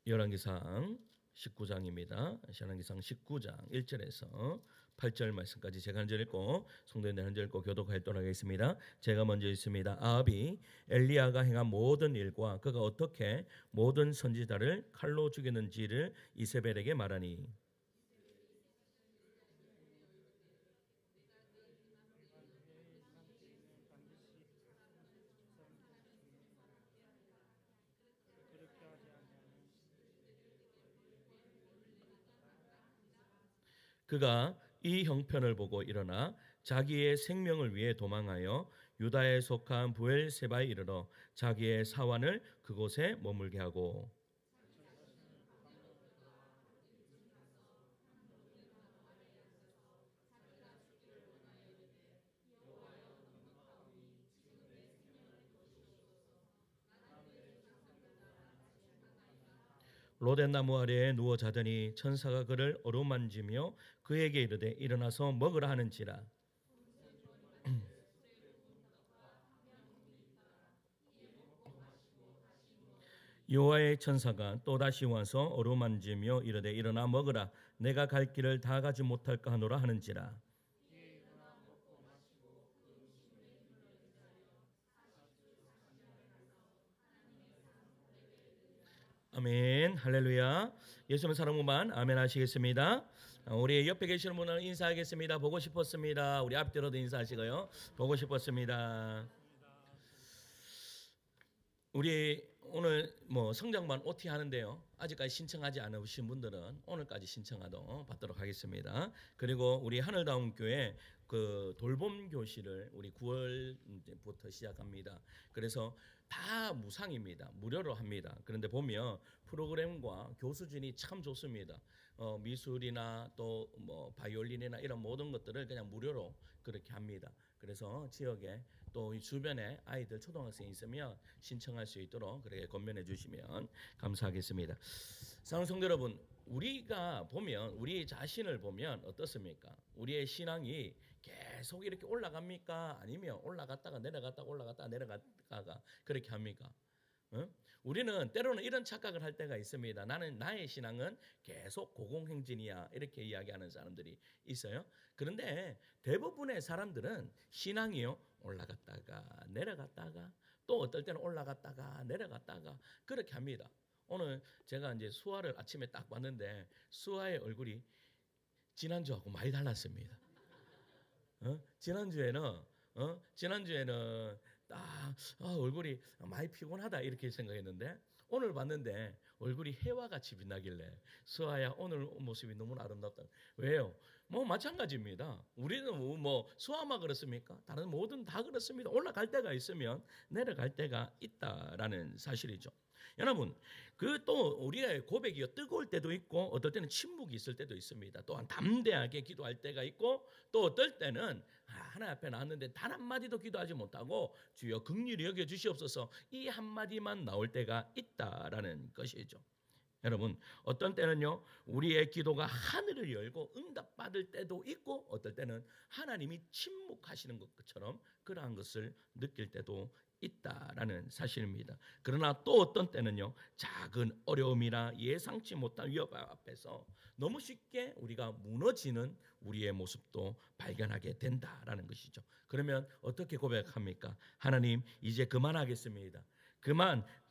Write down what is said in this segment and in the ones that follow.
열왕기상 19장입니다. 열왕기상 19장 1절에서 8절 말씀까지 제가 한 절 읽고 성도님들 한 절 읽고 교독하도록 하겠습니다. 제가 먼저 읽습니다. 아합이 엘리야가 행한 모든 일과 그가 어떻게 모든 선지자를 칼로 죽였는지를 이세벨에게 말하니 그가 이 형편을 보고 일어나 자기의 생명을 위해 도망하여 유다에 속한 부엘세바에 이르러 자기의 사환을 그곳에 머물게 하고 로덴나무 아래에 누워 자더니 천사가 그를 어루만지며 그에게 이르되 일어나서 먹으라 하는지라. 여호와의 천사가 또다시 와서 어루만지며 이르되 일어나 먹으라 내가 갈 길을 다 가지 못할까 하노라 하는지라. 아멘 할렐루야. 예수님 사랑무만 아멘 하시겠습니다. 우리 옆에 계시는 분은 인사하겠습니다. 보고 싶었습니다. 우리 앞뒤로도 인사하시고요. 보고 싶었습니다. 우리 오늘 성장반 OT 하는데요. 아직까지 신청하지 않으신 분들은 오늘까지 신청하도록 받도록 하겠습니다. 그리고 우리 하늘다운 교회 그 돌봄 교실을 우리 9월부터 시작합니다. 그래서 다 무상입니다. 무료로 합니다. 그런데 보면 프로그램과 교수진이 참 좋습니다. 미술이나 또 바이올린이나 이런 모든 것들을 그냥 무료로 그렇게 합니다. 그래서 지역에 또 주변에 아이들 초등학생이 있으면 신청할 수 있도록 그렇게 권면해 주시면 감사하겠습니다. 사랑하는 성도 여러분, 우리가 보면 우리 자신을 보면 어떻습니까? 우리의 신앙이 계속 이렇게 올라갑니까? 아니면 올라갔다가 내려갔다가 올라갔다가 내려갔다가 그렇게 합니까? 우리는 때로는 이런 착각을 할 때가 있습니다. 나는 나의 신앙은 계속 고공행진이야 이렇게 이야기하는 사람들이 있어요. 그런데 대부분의 사람들은 신앙이요 올라갔다가 내려갔다가 또 어떨 때는 올라갔다가 내려갔다가 그렇게 합니다. 오늘 제가 이제 수아를 아침에 딱 봤는데 수아의 얼굴이 지난주하고 많이 달랐습니다. 지난주에는 딱 얼굴이 많이 피곤하다 이렇게 생각했는데 오늘 봤는데 얼굴이 해와 같이 빛나길래 수아야 오늘 모습이 너무 아름답다. 왜요? 마찬가지입니다. 우리는 수아만 그렇습니까? 다른 모든 다 그렇습니다. 올라갈 때가 있으면 내려갈 때가 있다라는 사실이죠. 여러분, 그 또 우리의 고백이 뜨거울 때도 있고 어떨 때는 침묵이 있을 때도 있습니다. 또한 담대하게 기도할 때가 있고 또 어떨 때는 하나님 앞에 나왔는데 단 한마디도 기도하지 못하고 주여 긍휼히 여겨 주시옵소서 이 한마디만 나올 때가 있다라는 것이죠. 여러분, 어떤 때는요 우리의 기도가 하늘을 열고 응답받을 때도 있고 어떨 때는 하나님이 침묵하시는 것처럼 그러한 것을 느낄 때도 있다라는 사실입니다. 그러나 또 어떤 때는요 작은 어려움이나 예상치 못한 위협 앞에서 너무 쉽게 우리가 무너지는 우리의 모습도 발견하게 된다라는 것이죠. 그러면 어떻게 고백합니까? 하나님 이제 그만하겠습니다.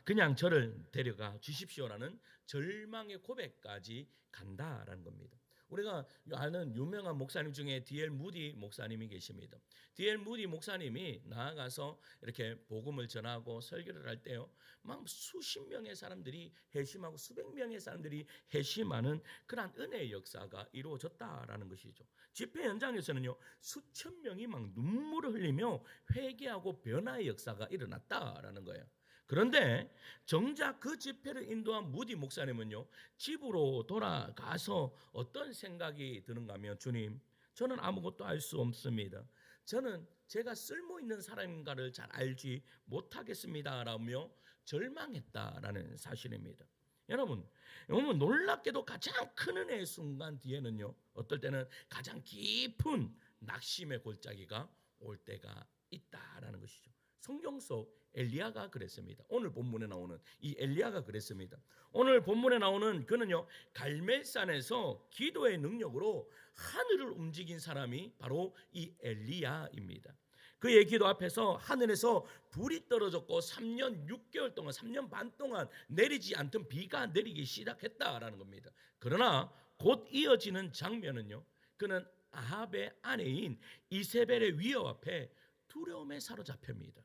그냥 저를 데려가 주십시오라는 절망의 고백까지 간다라는 겁니다. 우리가 아는 유명한 목사님 중에 D.L. 무디 목사님이 계십니다. D.L. 무디 목사님이 나아가서 이렇게 복음을 전하고 설교를 할 때요, 막 수십 명의 사람들이 회심하고 수백 명의 사람들이 회심하는 그러한 은혜의 역사가 이루어졌다라는 것이죠. 집회 현장에서는요, 수천 명이 막 눈물을 흘리며 회개하고 변화의 역사가 일어났다라는 거예요. 그런데 정작 그 집회를 인도한 무디 목사님은요 집으로 돌아가서 어떤 생각이 드는가 하면 주님 저는 아무것도 알 수 없습니다. 저는 제가 쓸모있는 사람인가를 잘 알지 못하겠습니다 라며 절망했다라는 사실입니다. 여러분 놀랍게도 가장 큰 은혜의 순간 뒤에는요 어떨 때는 가장 깊은 낙심의 골짜기가 올 때가 있다라는 것이죠. 성경 속 엘리야가 그랬습니다. 오늘 본문에 나오는 이 엘리야가 그랬습니다. 오늘 본문에 나오는 그는요, 갈멜산에서 기도의 능력으로 하늘을 움직인 사람이 바로 이 엘리야입니다. 그의 기도 앞에서 하늘에서 불이 떨어졌고 3년 6개월 동안 3년 반 동안 내리지 않던 비가 내리기 시작했다라는 겁니다. 그러나 곧 이어지는 장면은요, 그는 아합의 아내인 이세벨의 위협 앞에 두려움에 사로잡힙니다.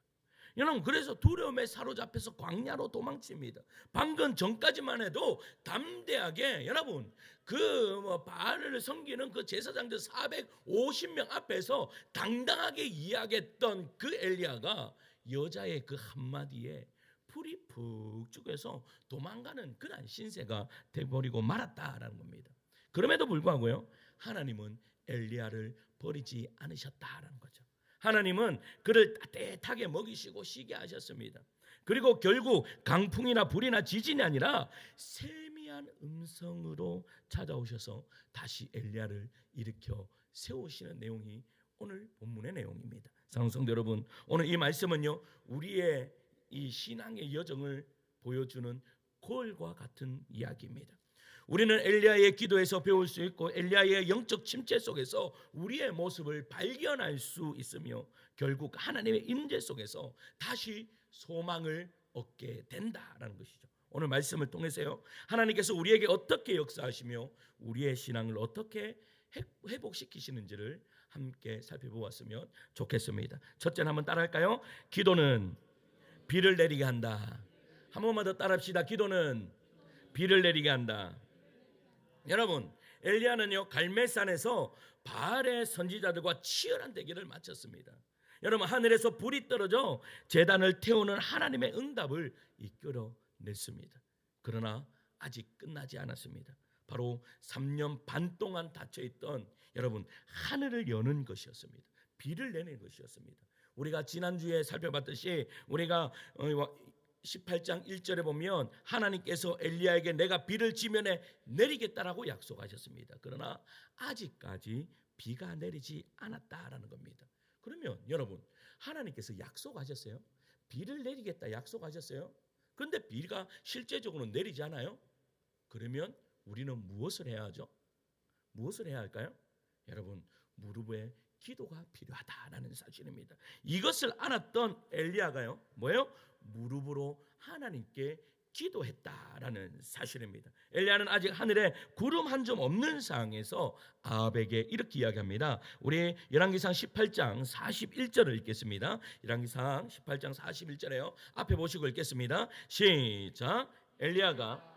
여러분, 그래서 두려움에 사로잡혀서 광야로 도망칩니다. 방금 전까지만 해도 담대하게, 여러분, 바알을 섬기는 그 제사장들 450명 앞에서 당당하게 이야기했던 그 엘리야가 여자의 그 한마디에 풀이 푹 죽어서 도망가는 그런 신세가 돼버리고 말았다라는 겁니다. 그럼에도 불구하고요, 하나님은 엘리야를 버리지 않으셨다라는 거죠. 하나님은 그를 따뜻하게 먹이시고 쉬게 하셨습니다. 그리고 결국 강풍이나 불이나 지진이 아니라 세미한 음성으로 찾아오셔서 다시 엘리야를 일으켜 세우시는 내용이 오늘 본문의 내용입니다. 사랑하는 성도 여러분, 오늘 이 말씀은요, 우리의 이 신앙의 여정을 보여주는 거울과 같은 이야기입니다. 우리는 엘리야의 기도에서 배울 수 있고 엘리야의 영적 침체 속에서 우리의 모습을 발견할 수 있으며 결국 하나님의 임재 속에서 다시 소망을 얻게 된다라는 것이죠. 오늘 말씀을 통해서요, 하나님께서 우리에게 어떻게 역사하시며 우리의 신앙을 어떻게 회복시키시는지를 함께 살펴보았으면 좋겠습니다. 첫째는 한번 따라할까요? 기도는 비를 내리게 한다. 한 번만 더 따라합시다. 기도는 비를 내리게 한다. 여러분, 엘리야는요, 갈멜산에서 바알의 선지자들과 치열한 대결을 마쳤습니다. 여러분, 하늘에서 불이 떨어져 제단을 태우는 하나님의 응답을 이끌어냈습니다. 그러나 아직 끝나지 않았습니다. 바로 3년 반 동안 닫혀있던, 여러분, 하늘을 여는 것이었습니다. 비를 내는 것이었습니다. 우리가 지난주에 살펴봤듯이 우리가 18장 1절에 보면 하나님께서 엘리야에게 내가 비를 지면에 내리겠다라고 약속하셨습니다. 그러나 아직까지 비가 내리지 않았다라는 겁니다. 그러면 여러분, 하나님께서 약속하셨어요? 비를 내리겠다 약속하셨어요? 그런데 비가 실제적으로 내리지 않아요? 그러면 우리는 무엇을 해야 하죠? 무엇을 해야 할까요? 여러분, 무릎에 기도가 필요하다라는 사실입니다. 이것을 알았던 엘리야가요, 뭐예요? 무릎으로 하나님께 기도했다라는 사실입니다. 엘리야는 아직 하늘에 구름 한 점 없는 상황에서 아합에게 이렇게 이야기합니다. 우리 열왕기상 18장 41절을 읽겠습니다. 열왕기상 18장 41절에요. 앞에 보시고 읽겠습니다. 시작. 엘리야가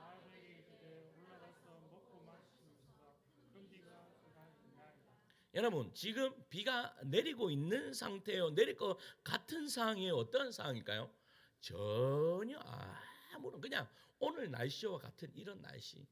여러분, 지금 비가 내리고 있는 상태예요. 내릴 것 같은 상황이에요. 어떤 상황일까요? 전혀 아무런, 그냥 오늘 날씨와 같은 이런 날씨,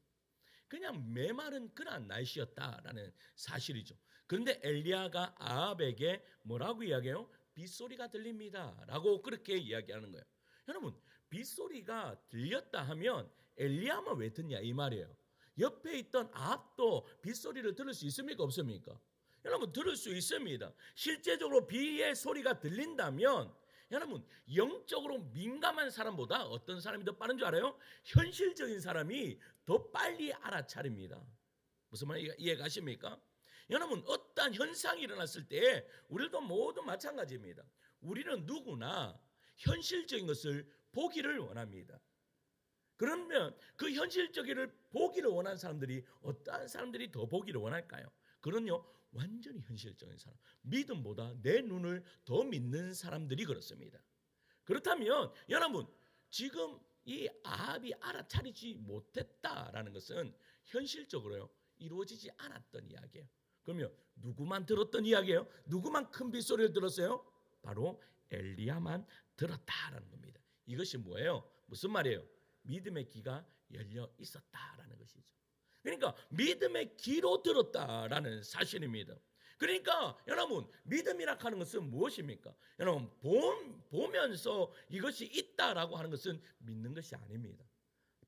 그냥 메마른 그런 날씨였다라는 사실이죠. 그런데 엘리야가 아합에게 뭐라고 이야기해요? 빗소리가 들립니다 라고 그렇게 이야기하는 거예요. 여러분, 빗소리가 들렸다 하면 엘리야만 왜 듣냐 이 말이에요. 옆에 있던 아합도 빗소리를 들을 수 있습니까 없습니까? 여러분, 들을 수 있습니다. 실제적으로 비의 소리가 들린다면 여러분, 영적으로 민감한 사람보다 어떤 사람이 더 빠른 줄 알아요? 현실적인 사람이 더 빨리 알아차립니다. 무슨 말 이해가십니까? 여러분, 어떠한 현상이 일어났을 때 우리도 모두 마찬가지입니다. 우리는 누구나 현실적인 것을 보기를 원합니다. 그러면 그 현실적인 보기를 원하는 사람들이 어떠한 사람들이 더 보기를 원할까요? 그런요, 완전히 현실적인 사람, 믿음보다 내 눈을 더 믿는 사람들이 그렇습니다. 그렇다면 여러분, 지금 이 아합이 알아차리지 못했다라는 것은 현실적으로요 이루어지지 않았던 이야기예요. 그러면 누구만 들었던 이야기예요? 누구만 큰 빗소리를 들었어요? 바로 엘리야만 들었다라는 겁니다. 이것이 뭐예요? 무슨 말이에요? 믿음의 귀가 열려 있었다라는 것이죠. 그러니까 믿음의 귀로 들었다라는 사실입니다. 그러니까 여러분, 믿음이라 하는 것은 무엇입니까? 여러분, 보면서 이것이 있다라고 하는 것은 믿는 것이 아닙니다.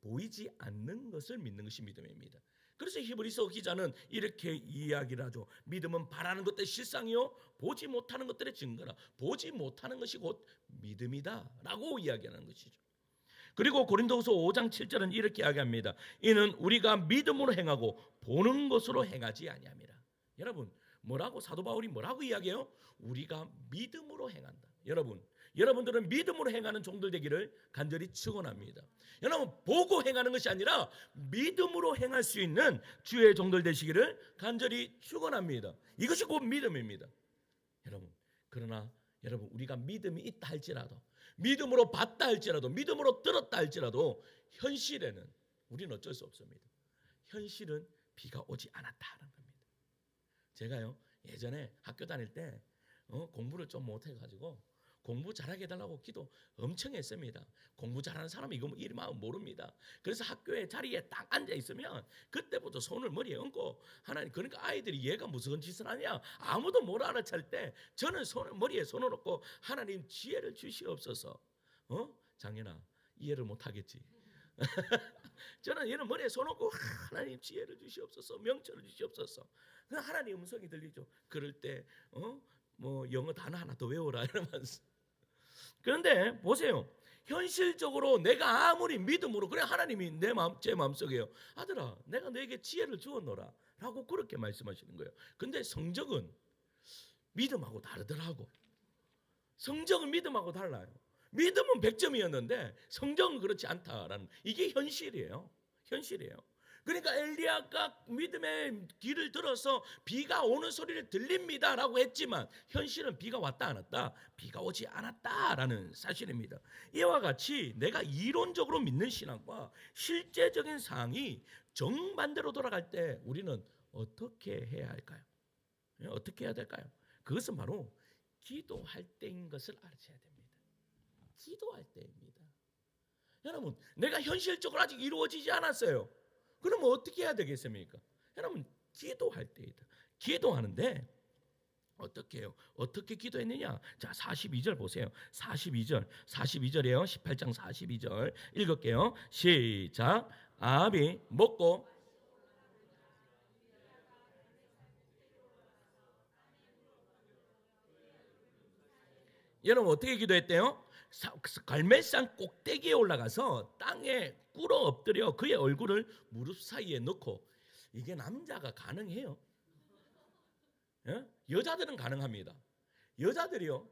보이지 않는 것을 믿는 것이 믿음입니다. 그래서 히브리서 기자는 이렇게 이야기를 하죠. 믿음은 바라는 것들의 실상이요 보지 못하는 것들의 증거라. 보지 못하는 것이 곧 믿음이다 라고 이야기하는 것이죠. 그리고 고린도후서 5장 7절은 이렇게 이야기합니다. 이는 우리가 믿음으로 행하고 보는 것으로 행하지 아니함이라. 여러분, 뭐라고 사도 바울이 뭐라고 이야기해요? 우리가 믿음으로 행한다. 여러분들은 믿음으로 행하는 종들 되기를 간절히 축원합니다. 여러분, 보고 행하는 것이 아니라 믿음으로 행할 수 있는 주의 종들 되시기를 간절히 축원합니다. 이것이 곧 믿음입니다. 그러나 여러분, 우리가 믿음이 있다 할지라도, 믿음으로 봤다 할지라도, 믿음으로 들었다 할지라도 현실에는 우리는 어쩔 수 없습니다. 현실은 비가 오지 않았다는 겁니다. 제가요 예전에 학교 다닐 때 공부를 좀 못해가지고 공부 잘하게 해달라고 기도 엄청 했습니다. 공부 잘하는 사람이 이거 이름하면 모릅니다. 그래서 학교에 자리에 딱 앉아 있으면 그때부터 손을 머리에 얹고 하나님, 그러니까 아이들이 얘가 무슨 짓을 하냐 아무도 못 알아챌 때 저는 머리에 손을 얹고 하나님 지혜를 주시옵소서. 장현아 이해를 못하겠지. 저는 얘는 머리에 손 얹고 하나님 지혜를 주시옵소서, 명철을 주시옵소서. 하나님 음성이 들리죠. 그럴 때 뭐 영어 단어 하나 더 외워라 이러면서. 그런데 보세요, 현실적으로 내가 아무리 믿음으로, 그래 하나님이 제 마음속에요, 아들아 내가 너에게 지혜를 주었노라 라고 그렇게 말씀하시는 거예요. 근데 성적은 믿음하고 다르더라고. 성적은 믿음하고 달라요. 믿음은 100점이었는데 성적은 그렇지 않다라는, 이게 현실이에요. 그러니까 엘리야가 믿음의 귀를 들어서 비가 오는 소리를 들립니다 라고 했지만 현실은 비가 왔다 안 왔다? 비가 오지 않았다라는 사실입니다. 이와 같이 내가 이론적으로 믿는 신앙과 실제적인 상황이 정반대로 돌아갈 때 우리는 어떻게 해야 할까요? 어떻게 해야 될까요? 그것은 바로 기도할 때인 것을 알아셔야 됩니다. 기도할 때입니다. 여러분, 내가 현실적으로 아직 이루어지지 않았어요. 그러면 어떻게 해야 되겠습니까? 여러분, 기도할 때이다. 기도하는데 어떻게 해요? 어떻게 기도했느냐? 자, 42절 보세요. 42절이에요. 18장 42절 읽을게요. 시작. 아합이 먹고 여러분 어떻게 기도했대요? 갈멜산 꼭대기에 올라가서 땅에 꿇어 엎드려 그의 얼굴을 무릎 사이에 넣고. 이게 남자가 가능해요? 여자들은 가능합니다. 여자들이요,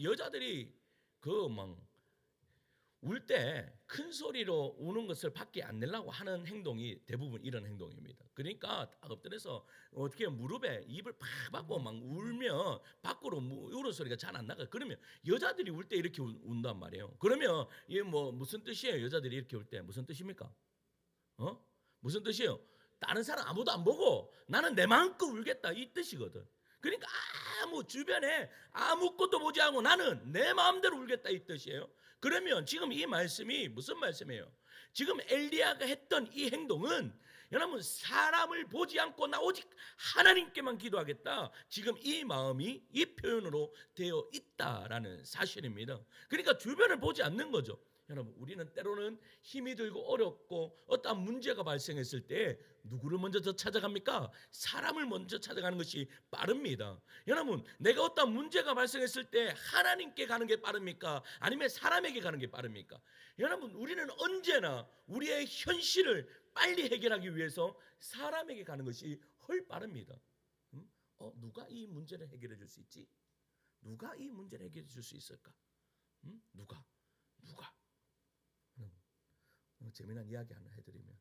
여자들이 그 막 울 때 큰 소리로 우는 것을 밖에 안 내려고 하는 행동이 대부분 이런 행동입니다. 그러니까 딱 엎드려서 어떻게 무릎에 입을 팍 받고 막 울면 밖으로 우는 소리가 잘 안 나가. 그러면 여자들이 울 때 이렇게 운단 말이에요. 그러면 이게 뭐 무슨 뜻이에요? 여자들이 이렇게 울 때 무슨 뜻입니까? 무슨 뜻이에요? 다른 사람 아무도 안 보고 나는 내 마음껏 울겠다 이 뜻이거든. 그러니까 주변에 아무것도 보지 않고 나는 내 마음대로 울겠다 이 뜻이에요. 그러면 지금 이 말씀이 무슨 말씀이에요? 지금 엘리야가 했던 이 행동은 여러분 사람을 보지 않고 나 오직 하나님께만 기도하겠다, 지금 이 마음이 이 표현으로 되어 있다라는 사실입니다. 그러니까 주변을 보지 않는 거죠. 여러분, 우리는 때로는 힘이 들고 어렵고 어떠한 문제가 발생했을 때 누구를 먼저 찾아갑니까? 사람을 먼저 찾아가는 것이 빠릅니다. 여러분, 내가 어떠한 문제가 발생했을 때 하나님께 가는 게 빠릅니까? 아니면 사람에게 가는 게 빠릅니까? 여러분, 우리는 언제나 우리의 현실을 빨리 해결하기 위해서 사람에게 가는 것이 훨 빠릅니다. 누가 이 문제를 해결해 줄 수 있지? 누가 이 문제를 해결해 줄 수 있을까? 누가? 재미난 이야기 하나 해드리면,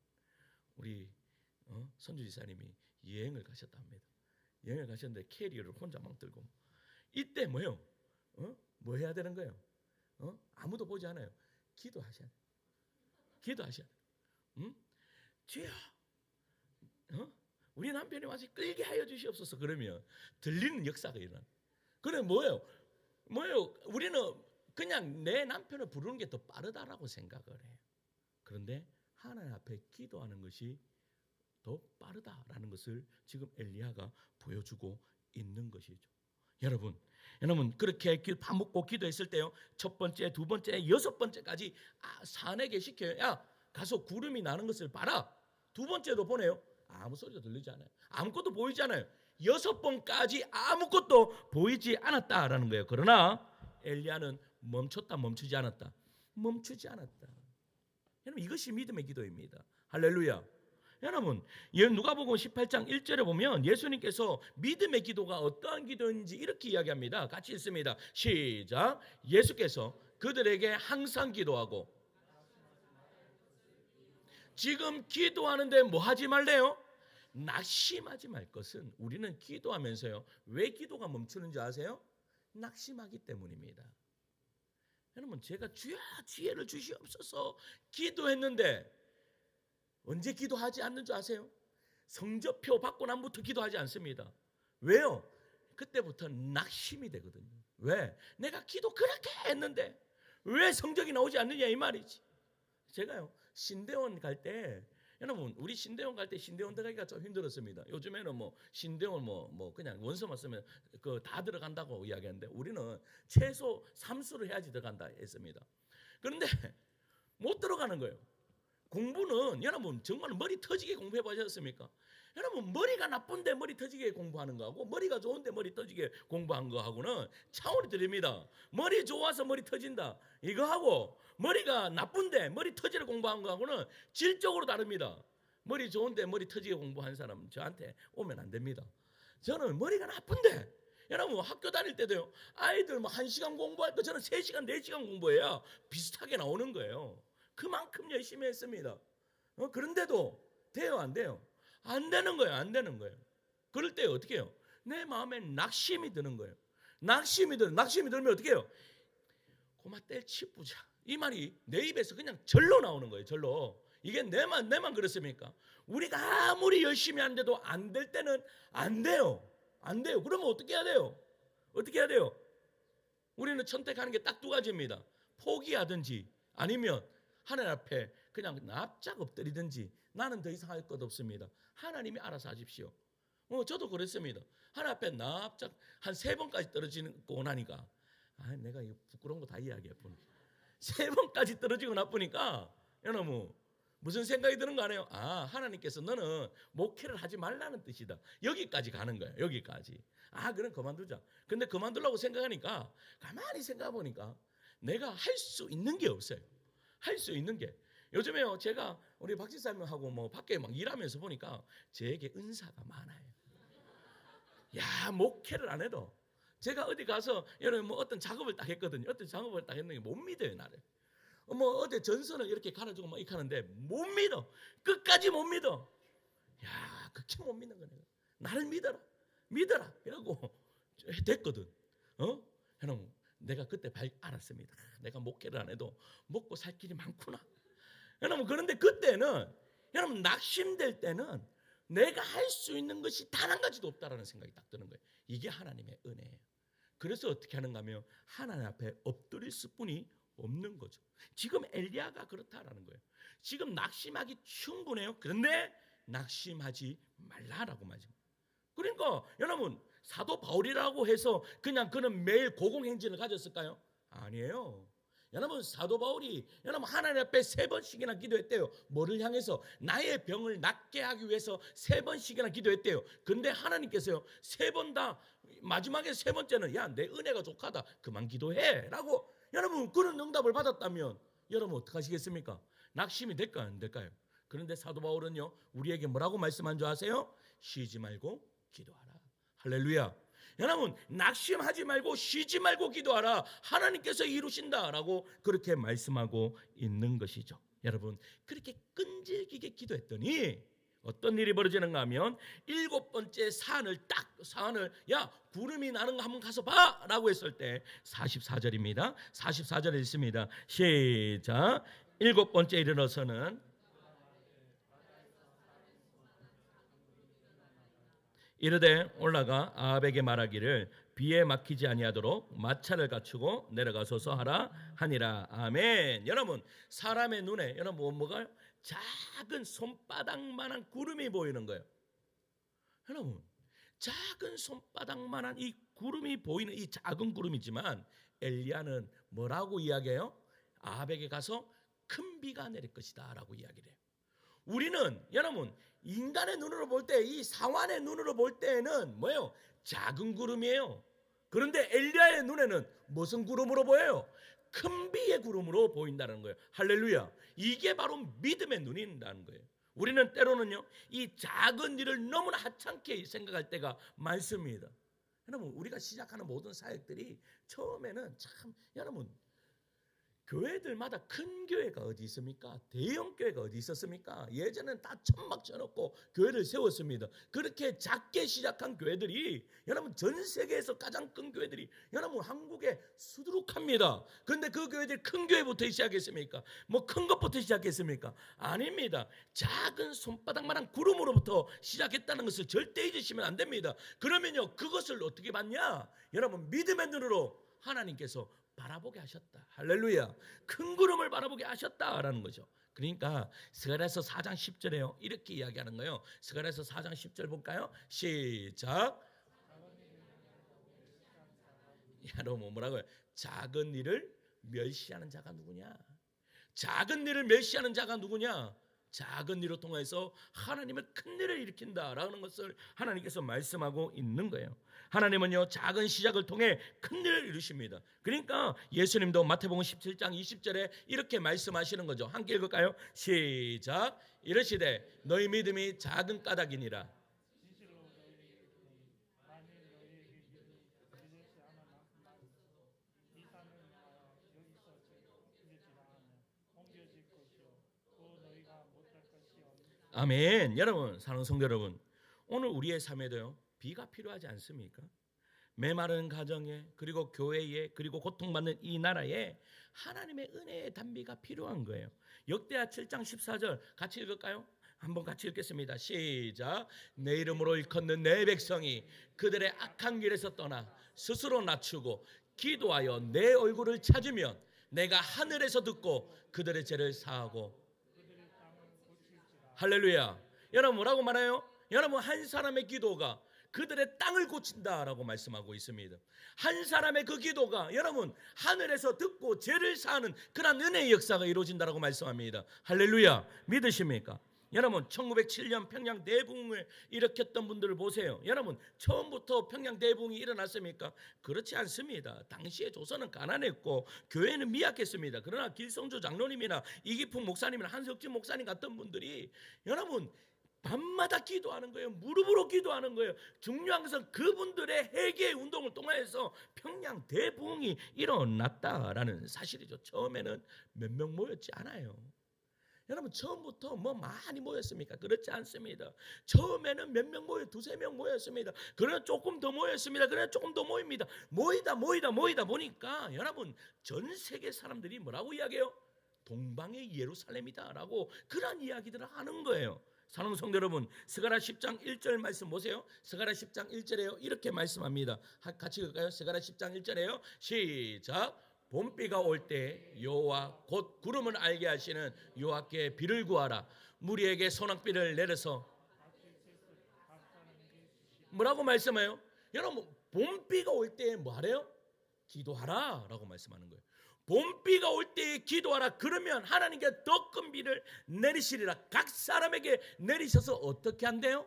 우리 선주 지사님이 여행을 가셨답니다. 여행을 가셨는데 캐리어를 혼자 막 들고, 이때 뭐요? 뭐 해야 되는 거예요? 아무도 보지 않아요. 기도하셔야 돼요. 주여, 우리 남편이 와서 끌게 하여 주시옵소서. 그러면 들리는 역사가 일어나. 그래 뭐예요? 우리는 그냥 내 남편을 부르는 게 더 빠르다라고 생각을 해요. 그런데 하나님 앞에 기도하는 것이 더 빠르다라는 것을 지금 엘리야가 보여주고 있는 것이죠. 여러분 그렇게 밥 먹고 기도했을 때요, 첫 번째, 두 번째, 여섯 번째까지 사내게 시켜요. 야, 가서 구름이 나는 것을 봐라. 두 번째도 보내요. 아무 소리도 들리지 않아요. 아무것도 보이지 않아요. 6번까지 아무것도 보이지 않았다라는 거예요. 그러나 엘리야는 멈추지 않았다. 여러분, 이것이 믿음의 기도입니다. 할렐루야. 여러분, 누가복음 18장 1절에 보면 예수님께서 믿음의 기도가 어떠한 기도인지 이렇게 이야기합니다. 같이 읽습니다. 시작. 예수께서 그들에게 항상 기도하고. 지금 기도하는데 뭐 하지 말래요? 낙심하지 말 것은. 우리는 기도하면서요, 왜 기도가 멈추는 줄 아세요? 낙심하기 때문입니다. 여러분, 제가 주여 지혜를 주시옵소서 기도했는데 언제 기도하지 않는 줄 아세요? 성적표 받고 난부터 기도하지 않습니다. 왜요? 그때부터 낙심이 되거든요. 왜? 내가 기도 그렇게 했는데 왜 성적이 나오지 않느냐 이 말이지. 제가요, 신대원 갈 때, 여러분, 우리 신대원 갈 때 신대원 들어가기가 좀 힘들었습니다. 요즘에는 뭐 신대원 그냥 원서만 쓰면 그 다 들어간다고 이야기하는데 우리는 최소 3수를 해야지 들어간다 했습니다. 그런데 못 들어가는 거예요. 공부는 여러분 정말 머리 터지게 공부해 보셨습니까? 여러분, 머리가 나쁜데 머리 터지게 공부하는 거하고 머리가 좋은데 머리 터지게 공부한 거하고는 차원이 다릅니다. 머리 좋아서 머리 터진다 이거하고 머리가 나쁜데 머리 터지게 공부한 거하고는 질적으로 다릅니다. 머리 좋은데 머리 터지게 공부한 사람 저한테 오면 안 됩니다. 저는 머리가 나쁜데, 여러분 학교 다닐 때도요, 아이들 1시간 공부할 때 저는 3시간 4시간 공부해야 비슷하게 나오는 거예요. 그만큼 열심히 했습니다. 그런데도 돼요, 안 돼요? 안 되는 거예요. 그럴 때 어떻게 해요? 내 마음에 낙심이 드는 거예요. 낙심이 들면 어떻게 해요? 고마 뗄치부자, 이 말이 내 입에서 그냥 절로 나오는 거예요. 절로. 이게 내만 그렇습니까? 우리가 아무리 열심히 하는데도 안 될 때는 안 돼요. 그러면 어떻게 해야 돼요? 우리는 선택하는 게 딱 2가지입니다. 포기하든지 아니면 하나님 앞에 그냥 납작 엎드리든지. 나는 더 이상 할 것 없습니다. 하나님이 알아서 하십시오. 저도 그랬습니다. 하나님 앞에 납작 한 3번까지 떨어지고 나니까, 내가 이거 부끄러운 거 다 이야기해 보니 3번까지 떨어지고 나쁘니까 여러분 무슨 생각이 드는 거 아니에요? 하나님께서 너는 목회를 하지 말라는 뜻이다. 여기까지 가는 거예요. 여기까지. 그럼 그만두자. 근데 그만두려고 생각하니까 가만히 생각해 보니까 내가 할 수 있는 게 없어요. 할 수 있는 게. 요즘에요, 제가 우리 박 집사님하고 밖에 막 일하면서 보니까 제게 은사가 많아요. 야, 목회를 안 해도 제가 어디 가서 여러분 어떤 작업을 딱 했거든요. 어떤 작업을 딱 했는데 못 믿어요, 나를. 어디 전선을 이렇게 갈아주고 막 이렇게 하는데 못 믿어. 끝까지 못 믿어. 야, 그렇게 못 믿는 거네. 나를 믿어라. 이러고 됐거든. 여러분, 내가 그때 알았습니다. 내가 목회를 안 해도 먹고 살 길이 많구나. 여러분, 그런데 그때는, 여러분, 낙심될 때는 내가 할 수 있는 것이 단 한 가지도 없다라는 생각이 딱 드는 거예요. 이게 하나님의 은혜예요. 그래서 어떻게 하는가 하면 하나님 앞에 엎드릴 수뿐이 없는 거죠. 지금 엘리야가 그렇다라는 거예요. 지금 낙심하기 충분해요. 그런데 낙심하지 말라라고 말합니다. 그러니까 여러분, 사도 바울이라고 해서 그냥 그는 매일 고공행진을 가졌을까요? 아니에요. 여러분, 사도 바울이 여러분 하나님 앞에 3번씩이나 기도했대요. 뭐를 향해서? 나의 병을 낫게 하기 위해서 3번씩이나 기도했대요. 근데 하나님께서요, 3번 다 마지막에 3번째는 야, 내 은혜가 족하다, 그만 기도해 라고, 여러분 그런 응답을 받았다면 여러분 어떡하시겠습니까? 낙심이 될까요, 안 될까요? 그런데 사도 바울은요, 우리에게 뭐라고 말씀한 줄 아세요? 쉬지 말고 기도하라. 할렐루야. 여러분, 낙심하지 말고 쉬지 말고 기도하라. 하나님께서 이루신다라고 그렇게 말씀하고 있는 것이죠. 여러분, 그렇게 끈질기게 기도했더니 어떤 일이 벌어지는가 하면 7번째 사안을 야, 구름이 나는 거 한번 가서 봐 라고 했을 때 44절입니다. 44절에 있습니다. 시작. 7번째 일어나서는 이르되 올라가 아합에게 말하기를 비에 막히지 아니하도록 마차를 갖추고 내려가소서 하라 하니라. 아멘. 여러분, 사람의 눈에 여러분 뭐가요? 작은 손바닥만한 구름이 보이는 거예요. 여러분, 작은 손바닥만한 이 구름이 보이는 이 작은 구름이지만 엘리야는 뭐라고 이야기해요? 아합에게 가서 큰 비가 내릴 것이다 라고 이야기를 해요. 우리는 여러분 인간의 눈으로 볼 때, 이 상완의 눈으로 볼 때는 뭐예요? 작은 구름이에요. 그런데 엘리야의 눈에는 무슨 구름으로 보여요? 큰 비의 구름으로 보인다는 거예요. 할렐루야. 이게 바로 믿음의 눈이라는 거예요. 우리는 때로는요, 이 작은 일을 너무나 하찮게 생각할 때가 많습니다. 여러분, 우리가 시작하는 모든 사역들이 처음에는 참, 여러분, 교회들마다 큰 교회가 어디 있습니까? 대형 교회가 어디 있었습니까? 예전엔 다 천막 쳐놓고 교회를 세웠습니다. 그렇게 작게 시작한 교회들이 여러분 전 세계에서 가장 큰 교회들이 여러분 한국에 수두룩합니다. 그런데 그 교회들이 큰 교회부터 시작했습니까? 뭐 큰 것부터 시작했습니까? 아닙니다. 작은 손바닥만한 구름으로부터 시작했다는 것을 절대 잊으시면 안 됩니다. 그러면요, 그것을 어떻게 봤냐? 여러분 믿음의 눈으로 하나님께서 바라보게 하셨다. 할렐루야. 큰 구름을 바라보게 하셨다라는 거죠. 그러니까 스가랴서 4장 10절에요. 이렇게 이야기하는 거예요. 스가랴서 4장 10절 볼까요? 시작. 여러분 뭐라고요? 작은 일을 멸시하는 자가 누구냐? 작은 일을 멸시하는 자가 누구냐? 작은 일을 통해서 하나님의 큰 일을 일으킨다라는 것을 하나님께서 말씀하고 있는 거예요. 하나님은요, 작은 시작을 통해 큰 일을 이루십니다. 그러니까 예수님도 마태복음 17장 20절에 이렇게 말씀하시는 거죠. 함께 읽을까요? 시작. 이르시되 너희 믿음이 작은 까닭이니라. 아멘. 여러분, 사랑하는 성도 여러분, 오늘 우리의 삶에도요, 비가 필요하지 않습니까? 메마른 가정에, 그리고 교회에, 그리고 고통받는 이 나라에 하나님의 은혜의 단비가 필요한 거예요. 역대하 7장 14절 같이 읽을까요? 한번 같이 읽겠습니다. 시작. 내 이름으로 일컫는 내 백성이 그들의 악한 길에서 떠나 스스로 낮추고 기도하여 내 얼굴을 찾으면 내가 하늘에서 듣고 그들의 죄를 사하고. 할렐루야. 여러분 뭐라고 말해요? 여러분 한 사람의 기도가 그들의 땅을 고친다라고 말씀하고 있습니다. 한 사람의 그 기도가 여러분 하늘에서 듣고 죄를 사하는 그런 은혜의 역사가 이루어진다라고 말씀합니다. 할렐루야. 믿으십니까? 여러분 1907년 평양 대붕을 일으켰던 분들을 보세요. 여러분 처음부터 평양 대붕이 일어났습니까? 그렇지 않습니다. 당시에 조선은 가난했고 교회는 미약했습니다. 그러나 길성주 장로님이나 이기풍 목사님이나 한석진 목사님 같은 분들이 여러분 밤마다 기도하는 거예요. 무릎으로 기도하는 거예요. 중요한 것은 그분들의 회개 운동을 통해서 평양 대붕이 일어났다라는 사실이죠. 처음에는 몇 명 모였지 않아요. 여러분 처음부터 뭐 많이 모였습니까? 그렇지 않습니다. 처음에는 몇 명 모여, 두세 명 모였습니다. 그러나 조금 더 모였습니다. 그러나 조금 더 모입니다. 모이다 보니까 여러분 전 세계 사람들이 뭐라고 이야기해요? 동방의 예루살렘이다라고 그런 이야기들을 하는 거예요. 사랑하는 성도 여러분, 스가랴 10장 1절 말씀 보세요. 스가랴 10장 1절에요. 이렇게 말씀합니다. 같이 읽을까요? 스가랴 10장 1절에요. 시작. 봄비가 올 때 여호와 곧 구름을 알게 하시는 여호와께 비를 구하라. 무리에게 소낙비를 내려서. 뭐라고 말씀해요? 여러분 봄비가 올 때 뭐하래요? 기도하라 라고 말씀하는 거예요. 봄비가 올 때 기도하라. 그러면 하나님께 더 큰 비를 내리시리라. 각 사람에게 내리셔서 어떻게 한대요?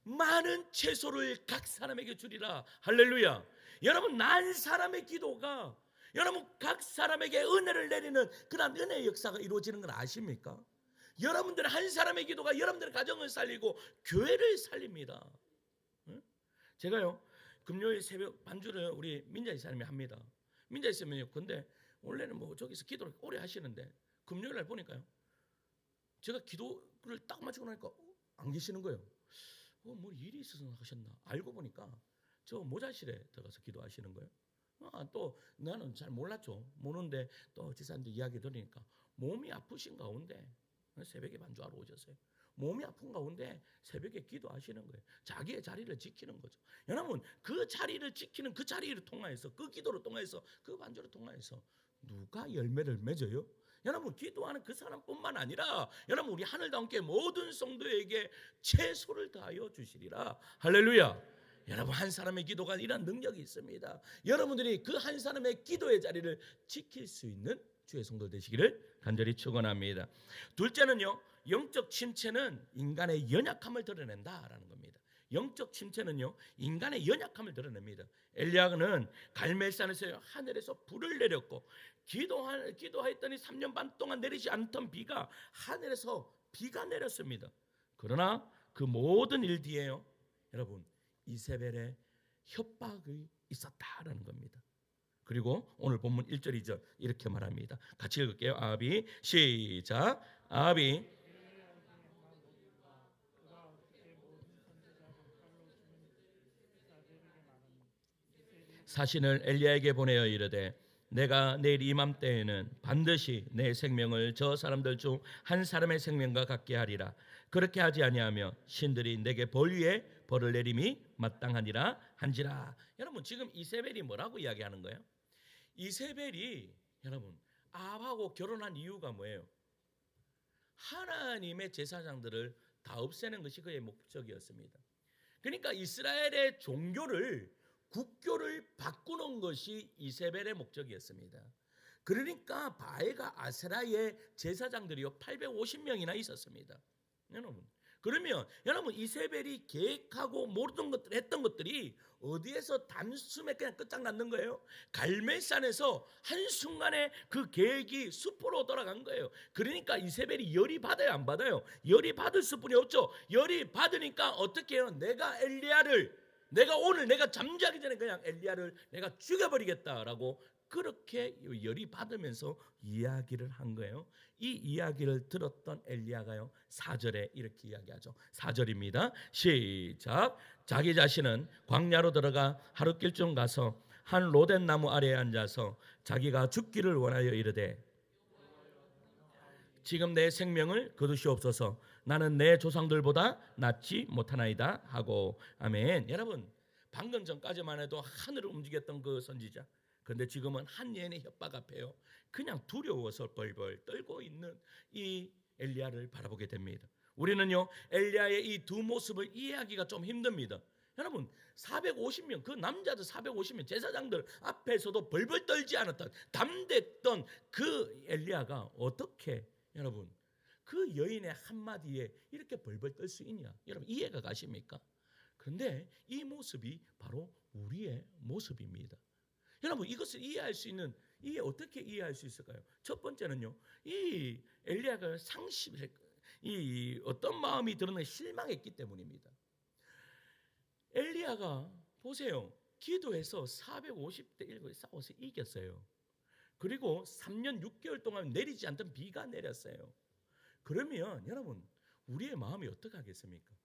많은 채소를 각 사람에게 주리라. 할렐루야. 여러분 난 사람의 기도가 여러분 각 사람에게 은혜를 내리는 그런 은혜의 역사가 이루어지는 걸 아십니까? 여러분들 한 사람의 기도가 여러분들의 가정을 살리고 교회를 살립니다. 제가요 금요일 새벽 반주를 우리 민자 이사님이 합니다. 민자 이사님이요. 근데 원래는 뭐 저기서 기도를 오래 하시는데 금요일 날 보니까요 제가 기도를 딱 마치고 나니까 안 계시는 거예요. 뭐 일이 있어서 하셨나? 알고 보니까 저 모자실에 들어가서 기도하시는 거예요. 또 나는 잘 몰랐죠. 모르는데 또 지사님들 이야기 들으니까 몸이 아프신 가운데 새벽에 반주하러 오셨어요. 몸이 아픈 가운데 새벽에 기도하시는 거예요. 자기의 자리를 지키는 거죠. 여러분 그 자리를 지키는 그 자리를 통하여서 그 기도를 통하여서 그 반주를 통하여서 누가 열매를 맺어요? 여러분 기도하는 그 사람뿐만 아니라 여러분 우리 하늘과 함께 모든 성도에게 최소를 다하여 주시리라. 할렐루야. 여러분 한 사람의 기도가 이런 능력이 있습니다. 여러분들이 그 한 사람의 기도의 자리를 지킬 수 있는 주의 성도 되시기를 간절히 축원합니다. 둘째는요 영적 침체는 인간의 연약함을 드러낸다라는 겁니다. 영적 침체는요, 인간의 연약함을 드러냅니다. 엘리야는 갈멜산에서 하늘에서 불을 내렸고 기도하였더니 3년 반 동안 내리지 않던 비가 하늘에서 비가 내렸습니다. 그러나 그 모든 일 뒤에요, 여러분, 이세벨의 협박이 있었다라는 겁니다. 그리고 오늘 본문 1절 2절 이렇게 말합니다. 같이 읽을게요. 아합이, 시작. 아합이 사신을 엘리야에게 보내어 이르되 내가 내일 이맘때에는 반드시 내 생명을 저 사람들 중 한 사람의 생명과 같게 하리라. 그렇게 하지 아니하며 신들이 내게 벌 위에 벌을 내림이 마땅하니라 한지라. 여러분, 지금 이세벨이 뭐라고 이야기하는 거예요? 이세벨이 여러분 아합하고 결혼한 이유가 뭐예요? 하나님의 제사장들을 다 없애는 것이 그의 목적이었습니다. 그러니까 이스라엘의 종교를, 국교를 바꾸는 것이 이세벨의 목적이었습니다. 그러니까 바알과 아세라의 제사장들이요 850명이나 있었습니다. 여러분, 그러면 여러분 이세벨이 계획하고 모든 것들 했던 것들이 어디에서 단숨에 그냥 끝장났는 거예요? 갈멜산에서 한순간에 그 계획이 수포로 돌아간 거예요. 그러니까 이세벨이 열이 받아요, 안 받아요? 열이 받을 수뿐이 없죠. 열이 받으니까 어떻게 해요? 내가 오늘 잠자기 전에 그냥 엘리야를 내가 죽여버리겠다라고 그렇게 열이 받으면서 이야기를 한 거예요. 이 이야기를 들었던 엘리야가요 4절에 이렇게 이야기하죠. 4절입니다. 시작. 자기 자신은 광야로 들어가 하룻길쯤 가서 한 로덴 나무 아래에 앉아서 자기가 죽기를 원하여 이르되 지금 내 생명을 거두시옵소서. 나는 내 조상들보다 낫지 못하나이다 하고. 아멘. 여러분, 방금 전까지만 해도 하늘을 움직였던 그 선지자, 그런데 지금은 한 여인의 협박 앞에요 그냥 두려워서 벌벌 떨고 있는 이 엘리야를 바라보게 됩니다. 우리는요 엘리야의 이 두 모습을 이해하기가 좀 힘듭니다. 여러분, 450명, 그 남자들 450명 제사장들 앞에서도 벌벌 떨지 않았던, 담댔던 그 엘리야가 어떻게 여러분 그 여인의 한마디에 이렇게 벌벌 떨 수 있냐? 여러분 이해가 가십니까? 그런데 이 모습이 바로 우리의 모습입니다. 여러분, 이것을 어떻게 이해할 수 있을까요? 첫 번째는요, 이 엘리야가 이 어떤 마음이 드러나 실망했기 때문입니다. 엘리야가 보세요, 기도해서 450대 1로 싸워서 이겼어요. 그리고 3년 6개월 동안 내리지 않던 비가 내렸어요. 그러면 여러분, 우리의 마음이 어떻게 하겠습니까?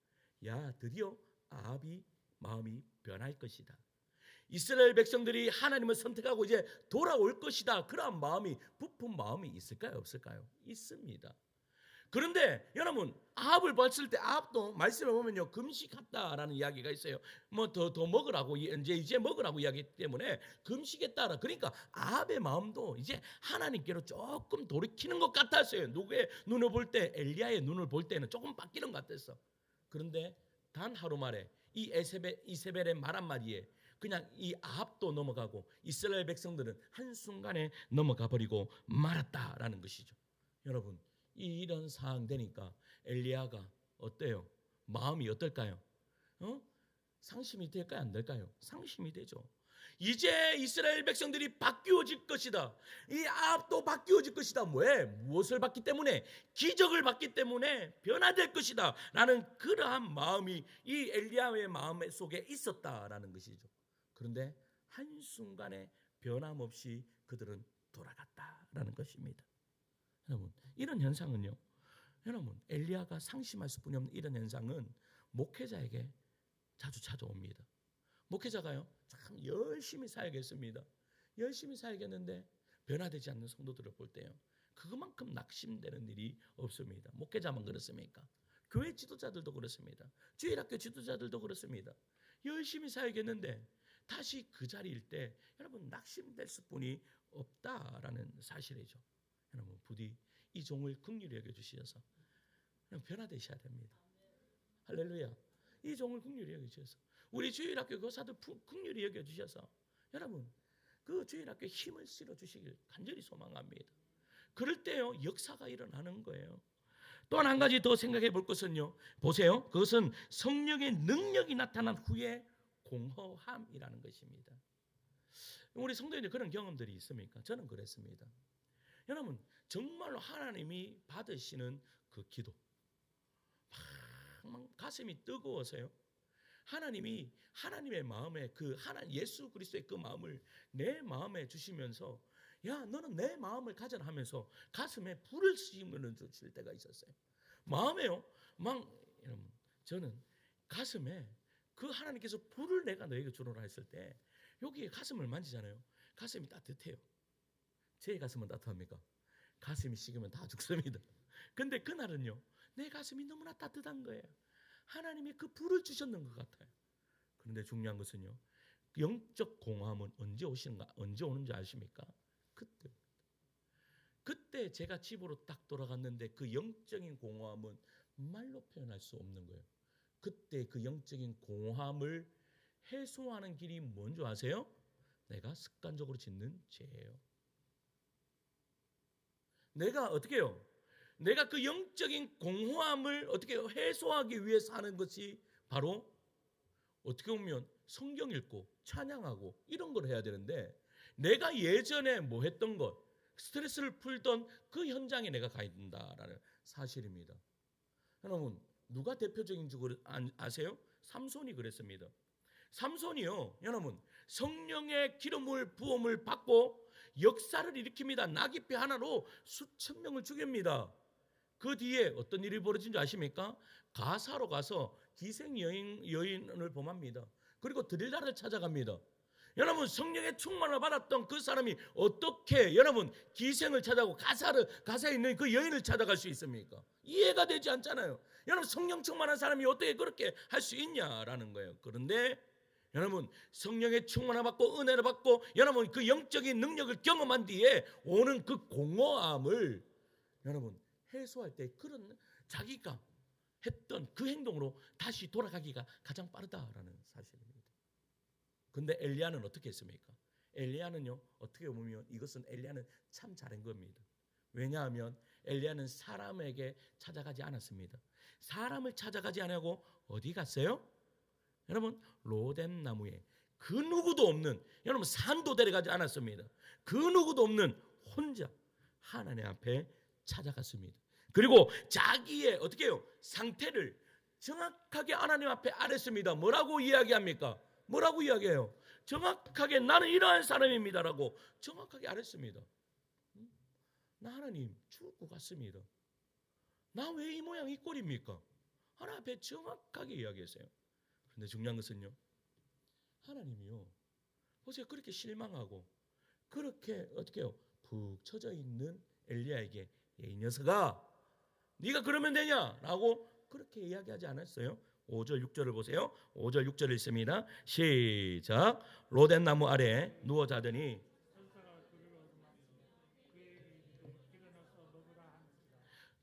야, 드디어 아합이 마음이 변할 것이다. 이스라엘 백성들이 하나님을 선택하고 이제 돌아올 것이다. 그러한 마음이, 부푼 마음이 있을까요? 없을까요? 있습니다. 그런데 여러분, 아합을 봤을 때 아합도 말씀에 보면요 금식했다라는 이야기가 있어요. 뭐 더 먹으라고, 이제 먹으라고 이야기했기 때문에 금식했다라. 그러니까 아합의 마음도 이제 하나님께로 조금 돌이키는 것 같았어요. 누구의 눈을 볼 때, 엘리야의 눈을 볼 때는 조금 바뀌는 것 같았어. 그런데 단 하루 만에 이 이세벨의 말 한마디에 그냥 이 아합도 넘어가고 이스라엘 백성들은 한순간에 넘어가 버리고 말았다라는 것이죠. 여러분, 이런 상황 되니까 엘리야가 어때요? 마음이 어떨까요? 상심이 될까요? 안 될까요? 상심이 되죠. 이제 이스라엘 백성들이 바뀌어질 것이다. 이 아합도 바뀌어질 것이다. 왜? 무엇을 받기 때문에? 기적을 받기 때문에 변화될 것이다 라는 그러한 마음이 이 엘리야의 마음 속에 있었다라는 것이죠. 그런데 한순간에 변함없이 그들은 돌아갔다라는 것입니다. 여러분, 이런 현상은요, 여러분 엘리야가 상심할 수뿐이 없는 이런 현상은 목회자에게 자주 찾아옵니다. 목회자가요 참 열심히 살겠습니다. 열심히 살겠는데 변화되지 않는 성도들을 볼 때요 그만큼 낙심되는 일이 없습니다. 목회자만 그렇습니까? 교회 지도자들도 그렇습니다. 주일학교 지도자들도 그렇습니다. 열심히 살겠는데 다시 그 자리일 때 여러분 낙심될 수뿐이 없다라는 사실이죠. 여러분, 부디 이 종을 긍휼히 여겨주셔서 변화되셔야 됩니다. 할렐루야. 이 종을 긍휼히 여겨주셔서 우리 주일학교 교사들 긍휼히 여겨주셔서 여러분 그 주일학교에 힘을 실어주시길 간절히 소망합니다. 그럴 때요 역사가 일어나는 거예요. 또 한 가지 더 생각해 볼 것은요, 보세요. 그것은 성령의 능력이 나타난 후에 공허함이라는 것입니다. 우리 성도님들 그런 경험들이 있습니까? 저는 그랬습니다. 여러분, 정말로 하나님이 받으시는 그 기도, 막 가슴이 뜨거워서요, 하나님이 하나님의 마음에 예수 그리스도의 그 마음을 내 마음에 주시면서, 야, 너는 내 마음을 가져라 하면서 가슴에 불을 씌우는 주실 때가 있었어요. 마음에요. 여러분, 저는 가슴에 그 하나님께서 불을 내가 너에게 주노라 했을 때 여기에 가슴을 만지잖아요. 가슴이 따뜻해요. 제 가슴은 따뜻합니까? 가슴이 식으면 다 죽습니다. 근데 그날은요, 내 가슴이 너무나 따뜻한 거예요. 하나님이 그 불을 주셨는 것 같아요. 그런데 중요한 것은요, 영적 공허함은 언제 오시는가? 언제 오는지 아십니까? 그때 제가 집으로 딱 돌아갔는데 그 영적인 공허함은 말로 표현할 수 없는 거예요. 그때 그 영적인 공허함을 해소하는 길이 뭔지 아세요? 내가 습관적으로 짓는 죄예요. 내가 어떻게 해요? 내가 그 영적인 공허함을 어떻게 해소하기 위해서 하는 것이 바로 어떻게 보면 성경 읽고 찬양하고 이런 걸 해야 되는데, 내가 예전에 뭐 했던 것, 스트레스를 풀던 그 현장에 내가 가 있다라는 사실입니다. 여러분, 누가 대표적인 줄 아세요? 삼손이 그랬습니다. 삼손이요, 여러분, 성령의 기름을 부음을 받고 역사를 일으킵니다. 나귀뼈 하나로 수천 명을 죽입니다. 그 뒤에 어떤 일이 벌어진 줄 아십니까? 가사로 가서 기생 여인을 범합니다. 그리고 드릴라를 찾아갑니다. 여러분, 성령의 충만을 받았던 그 사람이 어떻게 여러분 기생을 찾아가고 가사에 있는 그 여인을 찾아갈 수 있습니까? 이해가 되지 않잖아요. 여러분, 성령 충만한 사람이 어떻게 그렇게 할 수 있냐라는 거예요. 그런데 여러분, 성령의 충만을 받고 은혜를 받고 여러분 그 영적인 능력을 경험한 뒤에 오는 그 공허함을 여러분 해소할 때 그런 자기가 했던 그 행동으로 다시 돌아가기가 가장 빠르다라는 사실입니다. 근데 엘리야는 어떻게 했습니까? 엘리야는요, 어떻게 보면 이것은 엘리야는 참 잘한 겁니다. 왜냐하면 엘리야는 사람에게 찾아가지 않았습니다. 사람을 찾아가지 않고 어디 갔어요? 여러분, 로뎀 나무에 그 누구도 없는, 여러분 산도 데려가지 않았습니다. 그 누구도 없는 혼자 하나님 앞에 찾아갔습니다. 그리고 자기의 어떻게 해요? 상태를 정확하게 하나님 앞에 아랬습니다. 뭐라고 이야기합니까? 뭐라고 이야기해요? 정확하게 나는 이러한 사람입니다라고 정확하게 아랬습니다. 나 하나님 죽을 것 같습니다. 나 왜 이 모양 이 꼴입니까? 하나님 앞에 정확하게 이야기했어요. 그런데 중요한 것은요, 하나님이요, 보세요, 그렇게 실망하고 그렇게 어떻게 해요? 푹 처져 있는 엘리야에게 이 녀석아, 네가 그러면 되냐라고 그렇게 이야기하지 않았어요. 5절 6절을 보세요. 5절 6절을 읽습니다. 시작. 로뎀 나무 아래 누워 자더니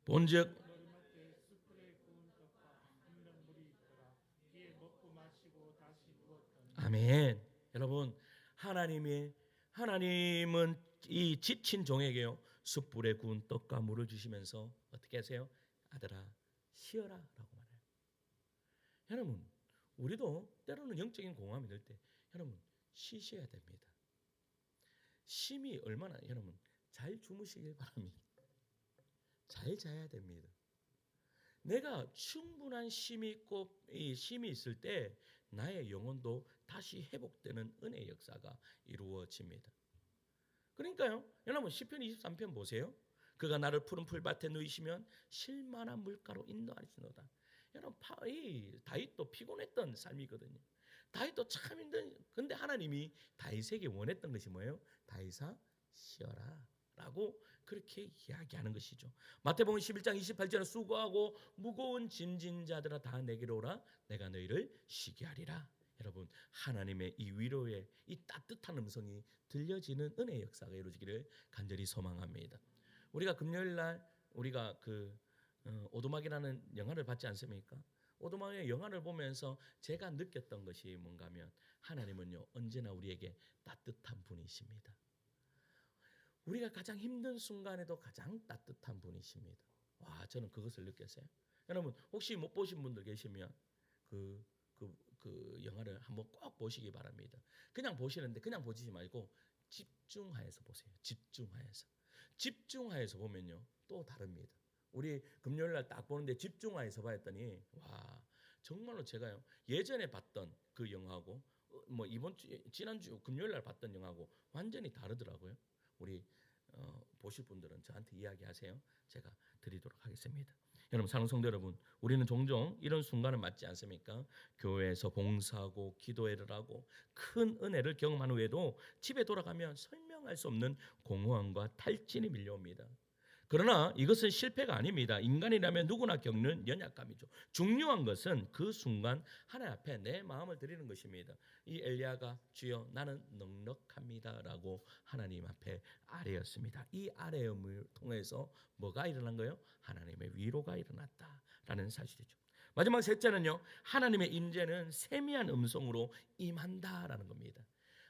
본즉 아멘. 여러분, 하나님은 이 지친 종에게요, 숯불에 구운 떡과 물을 주시면서 어떻게 하세요? 아들아 쉬어라라고 말해요. 여러분, 우리도 때로는 영적인 공허함이 될 때 여러분 쉬셔야 됩니다. 쉼이 얼마나, 여러분 잘 주무시길 바랍니다. 잘 자야 됩니다. 내가 충분한 쉼이 있고 이 쉼이 있을 때 나의 영혼도 다시 회복되는 은혜의 역사가 이루어집니다. 그러니까요, 여러분 시편 23편 보세요. 그가 나를 푸른 풀밭에 누이시면 쉴만한 물가로 인도하시노다. 여러분, 다윗도 피곤했던 삶이거든요. 다윗도 참 힘든, 근데 하나님이 다윗에게 원했던 것이 뭐예요? 다윗아 쉬어라 라고 그렇게 이야기하는 것이죠. 마태복음 11장 28절에 수고하고 무거운 짐진 자들아 다 내게로 오라 내가 너희를 쉬게 하리라. 여러분, 하나님의 이 위로의 이 따뜻한 음성이 들려지는 은혜의 역사가 이루어지기를 간절히 소망합니다. 우리가 금요일 날 우리가 오두막이라는 영화를 봤지 않습니까? 오두막의 영화를 보면서 제가 느꼈던 것이 뭔가 하면 하나님은요 언제나 우리에게 따뜻한 분이십니다. 우리가 가장 힘든 순간에도 가장 따뜻한 분이십니다. 와, 저는 그것을 느꼈어요. 여러분 혹시 못 보신 분들 계시면 그 영화를 한번 꼭 보시기 바랍니다. 그냥 보시는데 그냥 보지 말고 집중하여서 보세요. 집중하여서 보면요 또 다릅니다. 우리 금요일 날 딱 보는데 집중하여서 봤더니 와, 정말로 제가요 예전에 봤던 그 영화하고 뭐 지난주 금요일 날 봤던 영화하고 완전히 다르더라고요. 우리 보실 분들은 저한테 이야기하세요. 제가 드리도록 하겠습니다. 여러분 사랑하는 성도 여러분, 우리는 종종 이런 순간을 맞지 않습니까? 교회에서 봉사하고 기도회를 하고 큰 은혜를 경험한 후에도 집에 돌아가면 설명할 수 없는 공허함과 탈진이 밀려옵니다. 그러나 이것은 실패가 아닙니다. 인간이라면 누구나 겪는 연약감이죠. 중요한 것은 그 순간 하나님 앞에 내 마음을 드리는 것입니다. 이 엘리야가 주여 나는 넉넉합니다라고 하나님 앞에 아뢰었습니다. 이 아뢰음을 통해서 뭐가 일어난 거예요? 하나님의 위로가 일어났다라는 사실이죠. 마지막 셋째는요, 하나님의 임재는 세미한 음성으로 임한다라는 겁니다.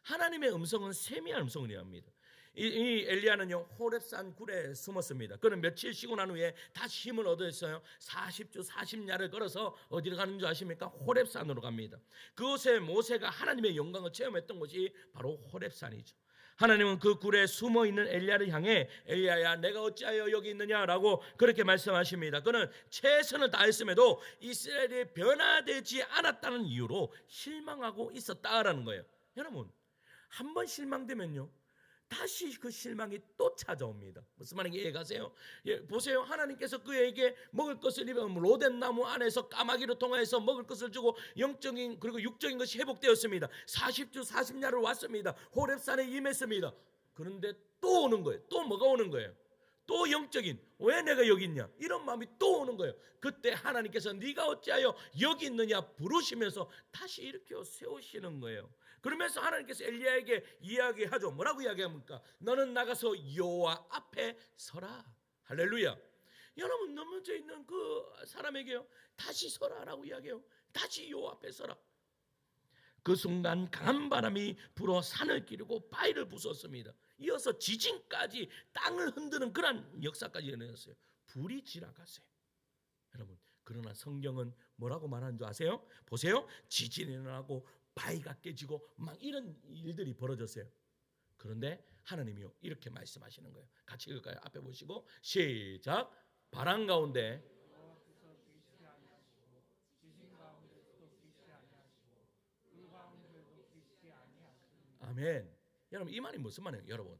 하나님의 음성은 세미한 음성을 임합니다. 이 엘리야는요 호렙산 굴에 숨었습니다. 그는 며칠 쉬고 난 후에 다시 힘을 얻었어요. 40주 40야를 걸어서 어디로 가는 줄 아십니까? 호렙산으로 갑니다. 그곳에 모세가 하나님의 영광을 체험했던 곳이 바로 호렙산이죠. 하나님은 그 굴에 숨어있는 엘리야를 향해 엘리야야 내가 어찌하여 여기 있느냐라고 그렇게 말씀하십니다. 그는 최선을 다했음에도 이스라엘이 변화되지 않았다는 이유로 실망하고 있었다라는 거예요. 여러분 한번 실망되면요 다시 그 실망이 또 찾아옵니다. 무슨 말인지 이해가세요? 보세요. 하나님께서 그에게 먹을 것을 입으면 로덴 나무 안에서 까마귀를 통해서 먹을 것을 주고 영적인 그리고 육적인 것이 회복되었습니다. 40주 40야를 왔습니다. 호렙산에 임했습니다. 그런데 또 오는 거예요. 또 뭐가 오는 거예요? 또 영적인 왜 내가 여기 있냐 이런 마음이 또 오는 거예요. 그때 하나님께서 네가 어찌하여 여기 있느냐 부르시면서 다시 일으켜 세우시는 거예요. 그러면서 하나님께서 엘리야에게 이야기하죠. 뭐라고 이야기합니까? 너는 나가서 여호와 앞에 서라. 할렐루야. 여러분 넘어져 있는 그 사람에게요 다시 서라라고 이야기해요. 다시 여호와 앞에 서라. 그 순간 강한 바람이 불어 산을 기르고 바위를 부쉈습니다. 이어서 지진까지 땅을 흔드는 그런 역사까지 일어났어요. 불이 지나갔어요. 여러분 그러나 성경은 뭐라고 말하는 줄 아세요? 보세요. 지진이 일어나고 바위가 깨지고 막 이런 일들이 벌어졌어요. 그런데 하나님이요 이렇게 말씀하시는 거예요. 같이 읽을까요? 앞에 보시고 시작. 바람 가운데 아멘. 여러분 이 말이 무슨 말이에요? 여러분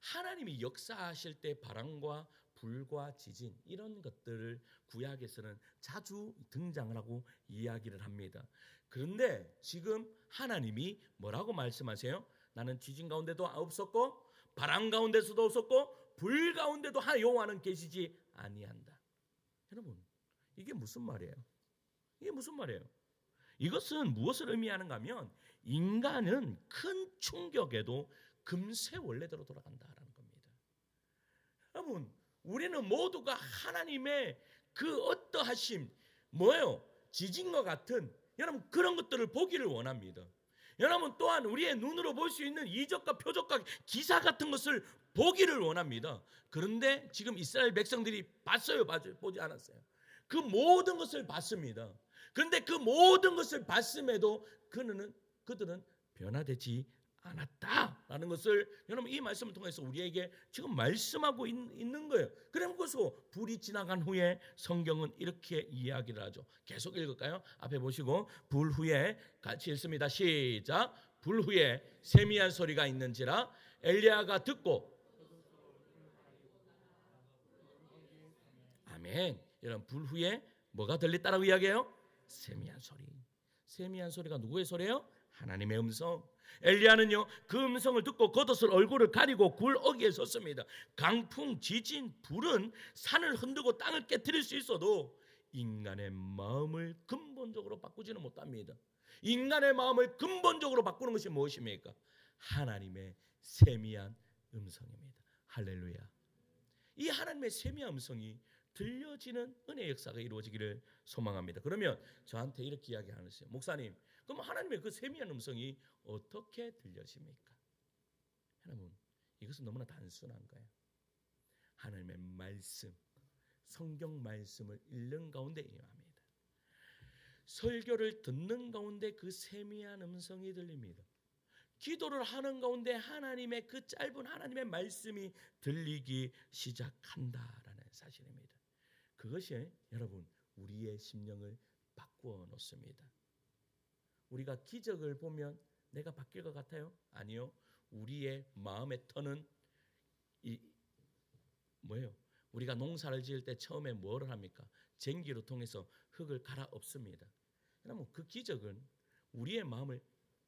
하나님이 역사하실 때 바람과 불과 지진 이런 것들을 구약에서는 자주 등장을 하고 이야기를 합니다. 그런데 지금 하나님이 뭐라고 말씀하세요? 나는 지진 가운데도 없었고 바람 가운데서도 없었고 불 가운데도 여호와는 계시지 아니한다. 여러분 이게 무슨 말이에요? 이게 무슨 말이에요? 이것은 무엇을 의미하는가 하면 인간은 큰 충격에도 금세 원래대로 돌아간다라는 겁니다. 여러분 우리는 모두가 하나님의 그 어떠하심 뭐예요? 지진과 같은 여러분 그런 것들을 보기를 원합니다. 여러분 또한 우리의 눈으로 볼 수 있는 이적과 표적과 기사 같은 것을 보기를 원합니다. 그런데 지금 이스라엘 백성들이 봤어요? 보지 않았어요? 그 모든 것을 봤습니다. 그런데 그 모든 것을 봤음에도 그들은 변화되지 않았다라는 것을 여러분 이 말씀을 통해서 우리에게 지금 말씀하고 있는 거예요. 그래서 불이 지나간 후에 성경은 이렇게 이야기를 하죠. 계속 읽을까요? 앞에 보시고 불 후에 같이 읽습니다. 시작. 불 후에 세미한 소리가 있는지라 엘리야가 듣고 아멘. 여러분 불 후에 뭐가 들렸다라고 이야기해요? 세미한 소리. 세미한 소리가 누구의 소리예요? 하나님의 음성. 엘리야는요 그 음성을 듣고 겉옷을 얼굴을 가리고 굴 어귀에 섰습니다. 강풍, 지진, 불은 산을 흔들고 땅을 깨트릴 수 있어도 인간의 마음을 근본적으로 바꾸지는 못합니다. 인간의 마음을 근본적으로 바꾸는 것이 무엇입니까? 하나님의 세미한 음성입니다. 할렐루야. 이 하나님의 세미한 음성이 들려지는 은혜의 역사가 이루어지기를 소망합니다. 그러면 저한테 이렇게 이야기하세요. 목사님, 그럼 하나님의 그 세미한 음성이 어떻게 들려집니까? 여러분, 이것은 너무나 단순한 거예요. 하나님의 말씀, 성경 말씀을 읽는 가운데 임합니다. 설교를 듣는 가운데 그 세미한 음성이 들립니다. 기도를 하는 가운데 하나님의 그 짧은 하나님의 말씀이 들리기 시작한다라는 사실입니다. 그것이 여러분 우리의 심령을 바꾸어 놓습니다. 우리가 기적을 보면 내가 바뀔 것 같아요? 아니요. 우리의 마음의 터는 뭐예요? 우리가 농사를 지을 때 처음에 뭐를 합니까? 쟁기로 통해서 흙을 갈아엎습니다. 그러면 그 기적은 우리의 마음을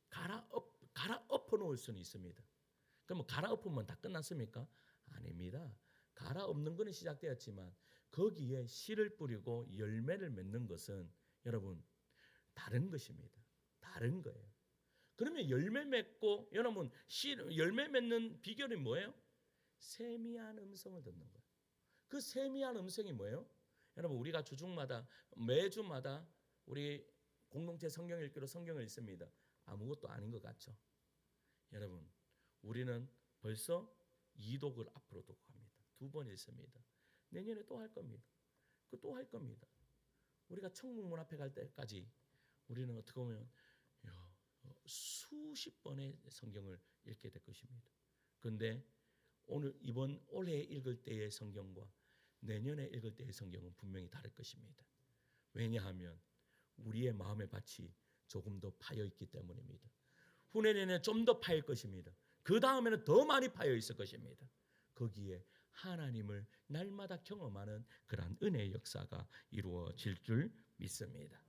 갈아엎어 놓을 수는 있습니다. 그럼 갈아엎으면 다 끝났습니까? 아닙니다. 갈아엎는 것은 시작되었지만 거기에 씨를 뿌리고 열매를 맺는 것은 여러분 다른 것입니다. 다른 거예요. 그러면 열매 맺고 여러분 열매 맺는 비결이 뭐예요? 세미한 음성을 듣는 거예요. 그 세미한 음성이 뭐예요? 여러분 우리가 주중마다 매주마다 우리 공동체 성경 읽기로 성경을 읽습니다. 아무것도 아닌 것 같죠? 여러분 우리는 벌써 2독을 앞으로 두고 갑니다. 2번 읽습니다. 내년에 또 할 겁니다. 그 또 할 겁니다. 우리가 천국 문 앞에 갈 때까지 우리는 어떻게 보면 수십 번의 성경을 읽게 될 것입니다. 그런데 이번 올해 읽을 때의 성경과 내년에 읽을 때의 성경은 분명히 다를 것입니다. 왜냐하면 우리의 마음의 밭이 조금 더 파여 있기 때문입니다. 후내년에 좀 더 파일 것입니다. 그 다음에는 더 많이 파여 있을 것입니다. 거기에 하나님을 날마다 경험하는 그러한 은혜의 역사가 이루어질 줄 믿습니다.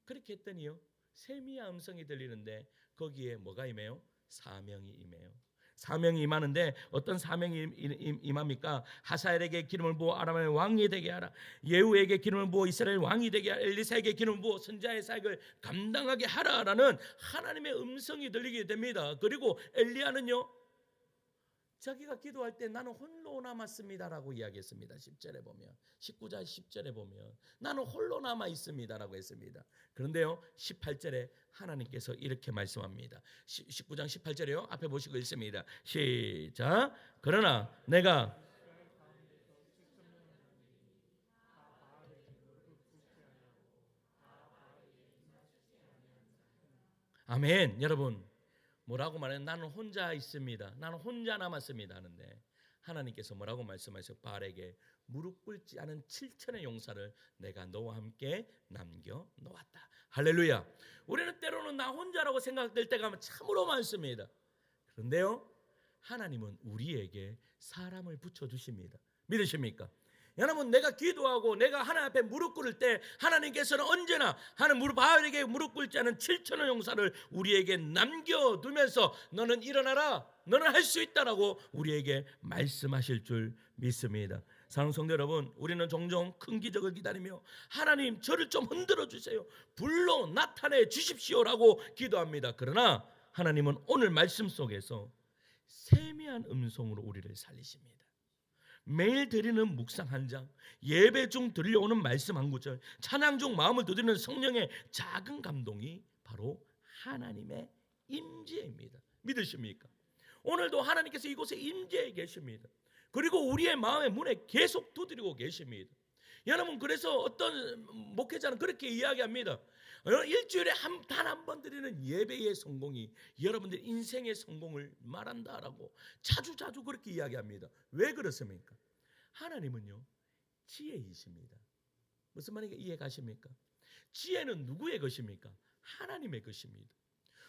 그렇게 했더니요 세미한 음성이 들리는데 거기에 뭐가 임해요? 사명이 임해요. 사명이 임하는데 어떤 사명이 임합니까? 하사엘에게 기름을 부어 아람의 왕이 되게 하라. 예후에게 기름을 부어 이스라엘 왕이 되게 하라. 엘리사에게 기름을 부어 선자의 사역을 감당하게 하라라는 하나님의 음성이 들리게 됩니다. 그리고 엘리야는요 자기가 기도할 때 나는 홀로 남았습니다라고 이야기했습니다. 10절에 보면 19절 10절에 보면 나는 홀로 남아 있습니다라고 했습니다. 그런데요 18절에 하나님께서 이렇게 말씀합니다. 19장 18절에요. 앞에 보시고 읽습니다. 시작. 그러나 내가 아멘. 여러분 뭐라고 말해요? 나는 혼자 있습니다. 나는 혼자 남았습니다 하는데 하나님께서 뭐라고 말씀하세요? 바알에게 무릎 꿇지 않은 7천의 용사를 내가 너와 함께 남겨 놓았다. 할렐루야. 우리는 때로는 나 혼자라고 생각될 때가 참으로 많습니다. 그런데요 하나님은 우리에게 사람을 붙여주십니다. 믿으십니까? 여러분 내가 기도하고 내가 하나님 앞에 무릎 꿇을 때 하나님께서는 언제나 바알에게 무릎 꿇지 않은 7천의 용사를 우리에게 남겨두면서 너는 일어나라, 너는 할 수 있다라고 우리에게 말씀하실 줄 믿습니다. 사랑하는 성도 여러분, 우리는 종종 큰 기적을 기다리며 하나님 저를 좀 흔들어 주세요, 불로 나타내 주십시오라고 기도합니다. 그러나 하나님은 오늘 말씀 속에서 세미한 음성으로 우리를 살리십니다. 매일 드리는 묵상 한 장, 예배 중 들려오는 말씀 한 구절, 찬양 중 마음을 두드리는 성령의 작은 감동이 바로 하나님의 임재입니다. 믿으십니까? 오늘도 하나님께서 이곳에 임재해 계십니다. 그리고 우리의 마음의 문에 계속 두드리고 계십니다. 여러분 그래서 어떤 목회자는 그렇게 이야기합니다. 일주일에 단 한 번 드리는 예배의 성공이 여러분들 인생의 성공을 말한다라고 자주 그렇게 이야기합니다. 왜 그렇습니까? 하나님은요 지혜이십니다. 무슨 말인가 이해 가십니까? 지혜는 누구의 것입니까? 하나님의 것입니다.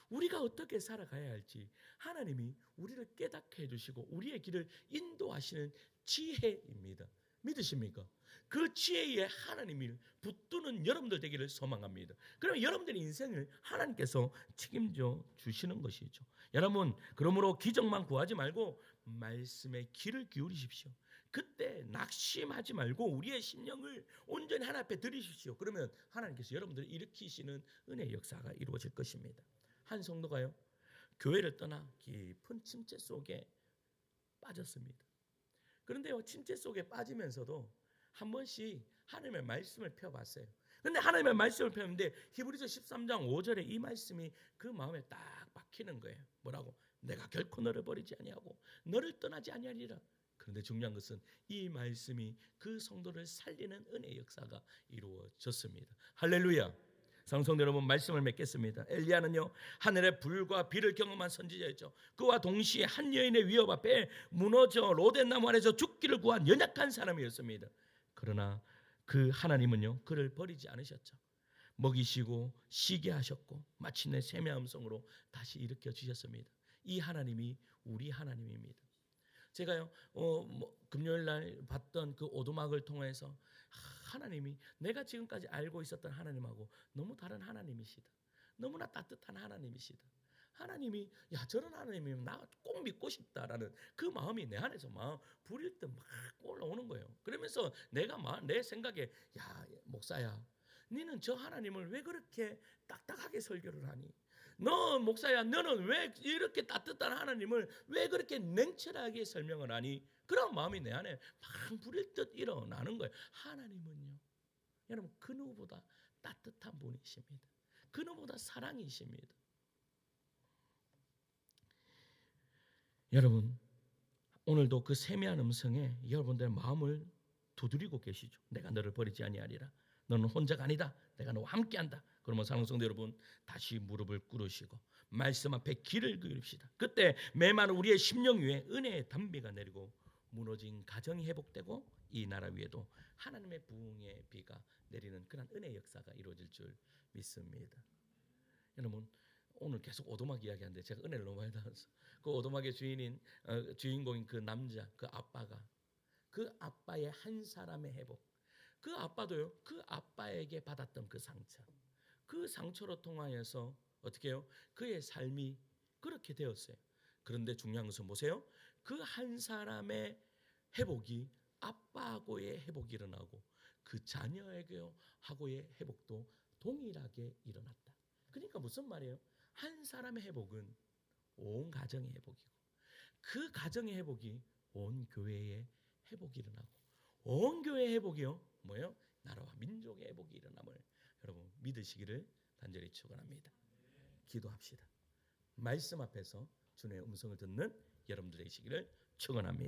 우리가 어떻게 살아가야 할지 하나님이 우리를 깨닫게 해주시고 우리의 길을 인도하시는 지혜입니다. 믿으십니까? 그 지혜에 하나님을 붙드는 여러분들 되기를 소망합니다. 그러면 여러분들의 인생을 하나님께서 책임져 주시는 것이죠. 여러분 그러므로 기적만 구하지 말고 말씀에 귀를 기울이십시오. 그때 낙심하지 말고 우리의 심령을 온전히 하나님 앞에 드리십시오. 그러면 하나님께서 여러분들을 일으키시는 은혜의 역사가 이루어질 것입니다. 한 성도가요 교회를 떠나 깊은 침체 속에 빠졌습니다. 그런데요 침체 속에 빠지면서도 한 번씩 하나님의 말씀을 펴봤어요. 그런데 하나님의 말씀을 펴는데 히브리서 13장 5절에 이 말씀이 그 마음에 딱 박히는 거예요. 뭐라고? 내가 결코 너를 버리지 아니하고 너를 떠나지 아니하리라. 그런데 중요한 것은 이 말씀이 그 성도를 살리는 은혜의 역사가 이루어졌습니다. 할렐루야. 성도 여러분, 말씀을 맺겠습니다. 엘리야는요, 하늘의 불과 비를 경험한 선지자였죠. 그와 동시에 한 여인의 위협 앞에 무너져 로댓나무 아래서 죽기를 구한 연약한 사람이었습니다. 그러나 그 하나님은요, 그를 버리지 않으셨죠. 먹이시고 쉬게 하셨고 마침내 샘의 음성으로 다시 일으켜 주셨습니다. 이 하나님이 우리 하나님입니다. 제가요 금요일 날 봤던 그 오두막을 통해서 하나님이 내가 지금까지 알고 있었던 하나님하고 너무 다른 하나님이시다. 너무나 따뜻한 하나님이시다. 하나님이 야 저런 하나님이면 나 꼭 믿고 싶다라는 그 마음이 내 안에서 막 부릴 때 막 올라오는 거예요. 그러면서 내가 막 내 생각에 야 목사야, 너는 저 하나님을 왜 그렇게 딱딱하게 설교를 하니? 너 목사야, 너는 왜 이렇게 따뜻한 하나님을 왜 그렇게 냉철하게 설명을 하니? 그런 마음이 내 안에 막 부릴 듯 일어나는 거예요. 하나님은요, 여러분 그 누구보다 따뜻한 분이십니다. 그 누구보다 사랑이십니다. 여러분 오늘도 그 세미한 음성에 여러분들의 마음을 두드리고 계시죠. 내가 너를 버리지 아니하리라. 너는 혼자가 아니다. 내가 너와 함께한다. 그러면 사랑하는 성도 여러분, 다시 무릎을 꿇으시고 말씀 앞에 귀를 기울입시다. 그때 메마른 우리의 심령 위에 은혜의 단비가 내리고 무너진 가정이 회복되고 이 나라 위에도 하나님의 부흥의 비가 내리는 그런 은혜의 역사가 이루어질 줄 믿습니다. 여러분 오늘 계속 오두막 이야기하는데 제가 은혜를 너무 많이 받아서 그 오두막의 주인공인 그 남자, 그 아빠가 그 아빠의 한 사람의 회복, 그 아빠도요 그 아빠에게 받았던 그 상처, 그 상처로 통하여서 어떻게 해요? 그의 삶이 그렇게 되었어요. 그런데 중요한 것은 보세요. 그 한 사람의 회복이 아빠하고의 회복이 일어나고 그 자녀에게하고의 회복도 동일하게 일어났다. 그러니까 무슨 말이에요? 한 사람의 회복은 온 가정의 회복이고 그 가정의 회복이 온 교회의 회복이 일어나고 온 교회의 회복이요 뭐예요? 나라와 민족의 회복이 일어남을 여러분 믿으시기를 간절히 축원합니다. 기도합시다. 말씀 앞에서 주님의 음성을 듣는 여러분들 되시기를 축원합니다.